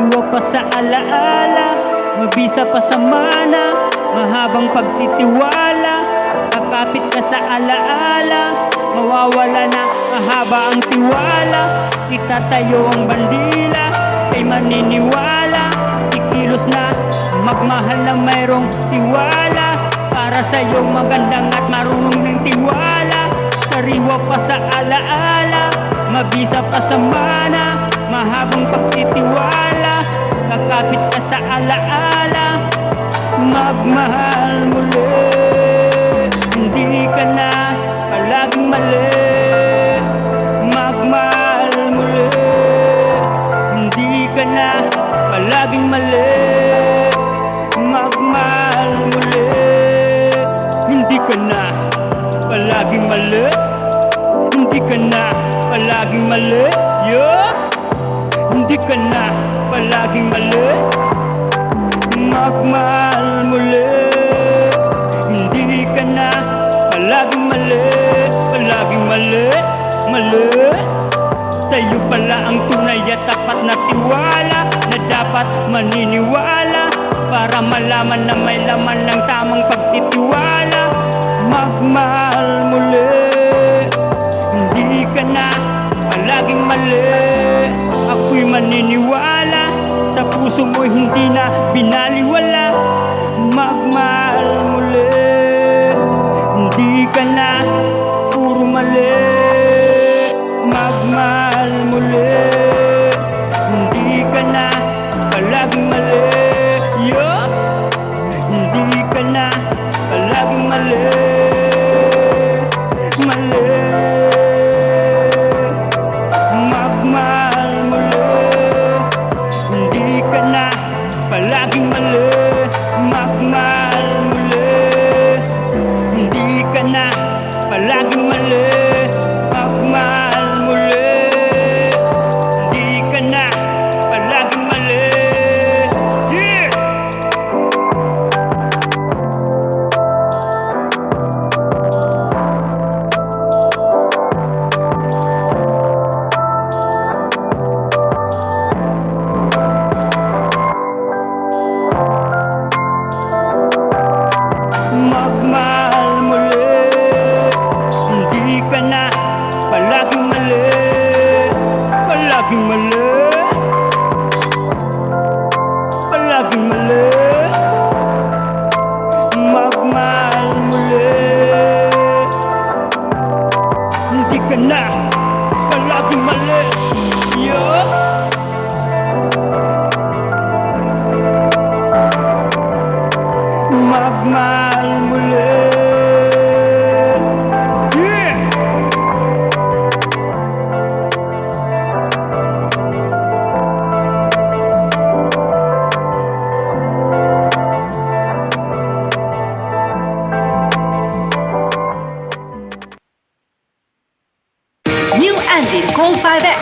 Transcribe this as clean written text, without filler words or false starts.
Sariwa pa sa alaala, mabisa pa sa mana, mahabang pagtitiwala. Kakapit ka sa alaala, mawawala na, mahaba ang tiwala. Itatayo ang bandila, siya'y maniniwala. Ikilos na, magmahal na mayroong tiwala. Para sa'yo magandang at marunong ng tiwala. Sariwa pa sa alaala, mabisa pa sa mana, mahabang pagtitiwala. Kakapit ka sa alaala, magmahal muli. Hindi ka na palaging mali, magmahal muli. Hindi ka na palaging mali, magmahal muli. Hindi ka na palaging mali, hindi ka na palaging mali, yeah. Hindi ka na palaging mali, magmahal muli. Hindi ka na palaging mali, palaging mali, mali. Sa'yo pala ang tunay at tapat na tiwala, na dapat maniniwala para malaman na may laman ng tamang pagtitiwala. Magmahal muli, hindi ka na palaging mali. Ako'y maniniwala, sa puso mo'y hindi na binaliwala. Magmahal muli, hindi ka na puro mali. Magmahal muli, hindi ka na palaging mali, yeah. Hindi ka na palaging mali, mali. Magmahal muli, hindi ka na palaging mali, magmahal muli. Hindi ka na palaging mali, magmahal muli. Hindi ka na palaging mali, yeah. Magmahal muli, hindi ka na palaging mali, palaging mali, palaging mali. Magmahal muli, hindi ka na palaging mali, yeah. Magmahal